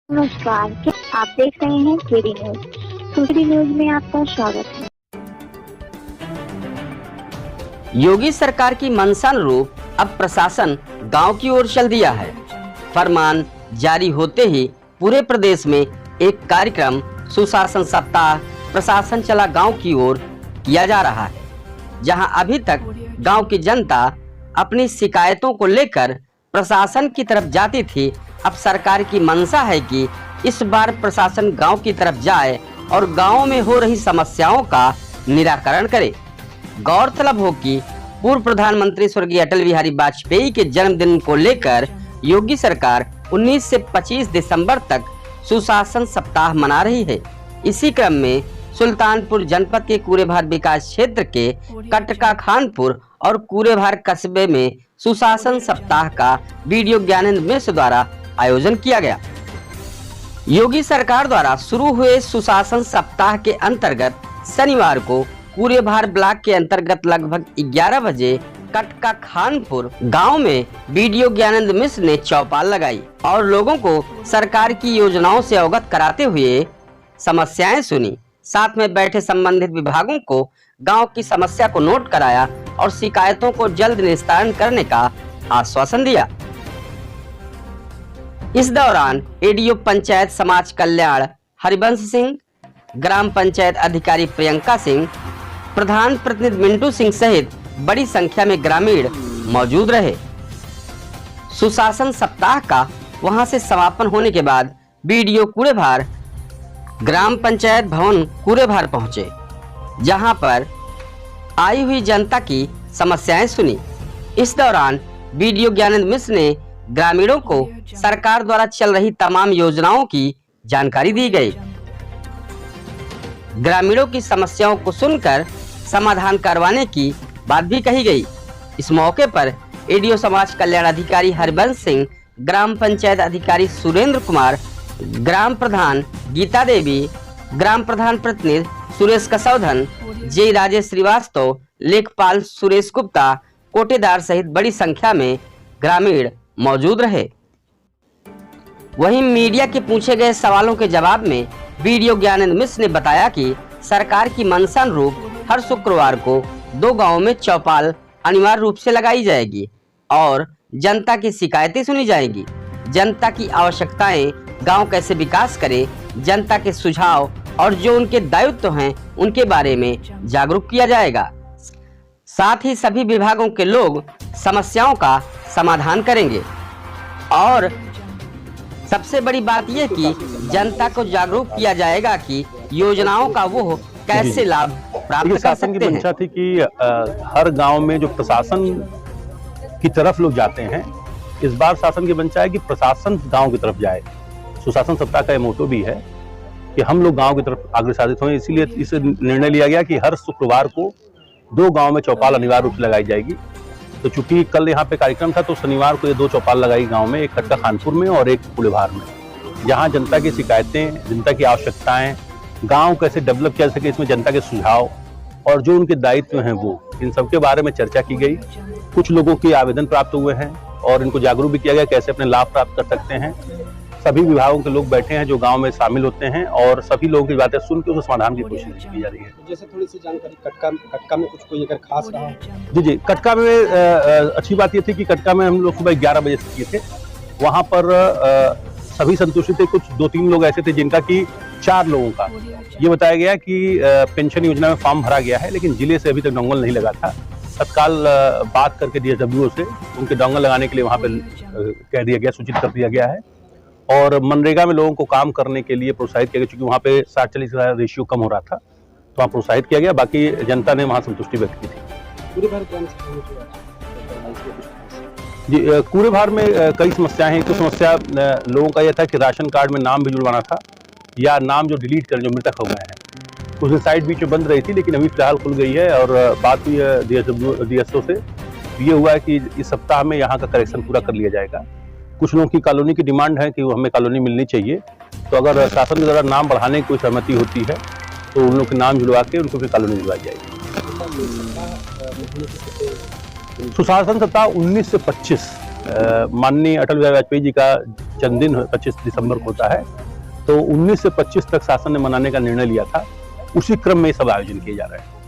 नमस्कार, क्या आप देख रहे हैं केडी न्यूज। केडी न्यूज में आपका स्वागत है। योगी सरकार की मंशा अनुरूप अब प्रशासन गांव की ओर चल दिया है। फरमान जारी होते ही पूरे प्रदेश में एक कार्यक्रम सुशासन सप्ताह प्रशासन चला गांव की ओर किया जा रहा है, जहां अभी तक गांव की जनता अपनी शिकायतों को लेकर प्रशासन की तरफ जाती थी। अब सरकार की मंशा है कि इस बार प्रशासन गांव की तरफ जाए और गांवों में हो रही समस्याओं का निराकरण करे। गौरतलब हो कि पूर्व प्रधानमंत्री स्वर्गीय अटल बिहारी वाजपेयी के जन्मदिन को लेकर योगी सरकार 19 से 25 दिसंबर तक सुशासन सप्ताह मना रही है। इसी क्रम में सुल्तानपुर जनपद के कूरेभार विकास क्षेत्र के कटका खानपुर और कूरेभार कस्बे में सुशासन सप्ताह का वीडियो ज्ञानेंद्र मिश्र द्वारा आयोजन किया गया। योगी सरकार द्वारा शुरू हुए सुशासन सप्ताह के अंतर्गत शनिवार को कूरेभार ब्लॉक के अंतर्गत लगभग 11 बजे कटका खानपुर गांव में वीडियो ज्ञानेंद्र मिश्र ने चौपाल लगाई और लोगों को सरकार की योजनाओं से अवगत कराते हुए समस्याएं सुनी। साथ में बैठे संबंधित विभागों को गांव की समस्या को नोट कराया और शिकायतों को जल्द निस्तारण करने का आश्वासन दिया। इस दौरान एडीओ पंचायत समाज कल्याण हरिवंश सिंह, ग्राम पंचायत अधिकारी प्रियंका सिंह, प्रधान प्रतिनिधि मिंटू सिंह सहित बड़ी संख्या में ग्रामीण मौजूद रहे। सुशासन सप्ताह का वहां से समापन होने के बाद बीडीओ कूरेभार ग्राम पंचायत भवन कूरेभार पहुंचे, जहां पर आई हुई जनता की समस्याएं सुनी। इस दौरान वीडियो ज्ञानेंद्र मिश्र ने ग्रामीणों को सरकार द्वारा चल रही तमाम योजनाओं की जानकारी दी गई। ग्रामीणों की समस्याओं को सुनकर समाधान करवाने की बात भी कही गई। इस मौके पर एडीओ समाज कल्याण अधिकारी हरिवंश सिंह, ग्राम पंचायत अधिकारी सुरेंद्र कुमार, ग्राम प्रधान गीता देवी, ग्राम प्रधान प्रतिनिधि सुरेश कसौधन, जे राजेश श्रीवास्तव, लेखपाल सुरेश गुप्ता, कोटेदार सहित बड़ी संख्या में ग्रामीण मौजूद रहे। वहीं मीडिया के पूछे गए सवालों के जवाब में वीडियो ज्ञानेंद्र मिश्र ने बताया कि सरकार की मंशा अनुरूप हर शुक्रवार को 2 गांवों में चौपाल अनिवार्य रूप से लगाई जाएगी और जनता की शिकायतें सुनी जाएगी। जनता की आवश्यकताएं, गांव कैसे विकास करे, जनता के सुझाव और जो उनके दायित्व हैं उनके बारे में जागरूक किया जाएगा। साथ ही सभी विभागों के लोग समस्याओं का समाधान करेंगे और सबसे बड़ी बात यह कि जनता को जागरूक किया जाएगा कि योजनाओं का वो कैसे लाभ प्राप्त कर सकते हैं। मंशा थी कि हर गांव में जो प्रशासन की तरफ लोग जाते हैं, इस बार शासन की मंशा है कि प्रशासन गांव की तरफ जाए। सुशासन सप्ताह का मोटो भी है कि हम लोग गांव की तरफ अग्रसारित हों, इसीलिए इस निर्णय लिया गया कि हर शुक्रवार को 2 गांव में चौपाल अनिवार्य रूप से लगाई जाएगी। तो चूंकि कल यहाँ पे कार्यक्रम था, तो शनिवार को ये 2 चौपाल लगाई गांव में, एक कटका खानपुर में और एक कूरेभार में, जहाँ जनता की शिकायतें, जनता की आवश्यकताएं, गांव कैसे डेवलप किया जा सके, इसमें जनता के सुझाव और जो उनके दायित्व हैं वो, इन सब के बारे में चर्चा की गई। कुछ लोगों के आवेदन प्राप्त हुए हैं और इनको जागरूक भी किया गया कैसे अपने लाभ प्राप्त कर सकते हैं। सभी विभागों के लोग बैठे हैं जो गांव में शामिल होते हैं और सभी लोगों की बातें सुन के उसको समाधान की कोशिश की जा रही है। जैसे थोड़ी सी जानकारी कटका में कुछ कोई अगर खास रहा? जी, कटका में अच्छी बात ये थी कि कटका में हम लोग सुबह 11 बजे से किए थे। वहाँ पर सभी संतुष्ट थे। कुछ 2-3 लोग ऐसे थे जिनका कि 4 लोगों का ये बताया गया कि पेंशन योजना में फॉर्म भरा गया है, लेकिन जिले से अभी तक डोंगल नहीं लगा था। तत्काल बात करके DSWO से उनके डोंगल लगाने के लिए वहाँ पे कह दिया गया, सूचित कर दिया गया है। और मनरेगा में लोगों को काम करने के लिए प्रोत्साहित किया गया, क्योंकि वहाँ पे 60-40 का रेशियो कम हो रहा था, तो वहाँ प्रोत्साहित किया गया। बाकी जनता ने वहाँ संतुष्टि व्यक्त की थी। जी, कूरेभार में कई समस्याएं हैं। तो समस्या लोगों का यह था कि राशन कार्ड में नाम भी जुड़वाना था या नाम जो डिलीट करें, जो मृतक हो गए हैं। कुछ दिन साइट बीच में बंद रही थी, लेकिन अभी फिलहाल खुल गई है और बात हुई है DSO से। ये हुआ है कि इस सप्ताह में यहाँ का करेक्शन पूरा कर लिया जाएगा। कुछ लोगों की कॉलोनी की डिमांड है कि वो हमें कॉलोनी मिलनी चाहिए, तो अगर शासन के द्वारा नाम बढ़ाने की कोई सहमति होती है तो उन लोगों के नाम जुड़वा के उनको फिर कॉलोनी दिलवाई जाएगी। सुशासन सप्ताह 19 से 25 माननीय अटल बिहारी वाजपेयी जी का जन्मदिन 25 दिसंबर को होता है, तो 19 से 25 तक शासन ने मनाने का निर्णय लिया था। उसी क्रम में ये सब आयोजन किए जा रहे हैं।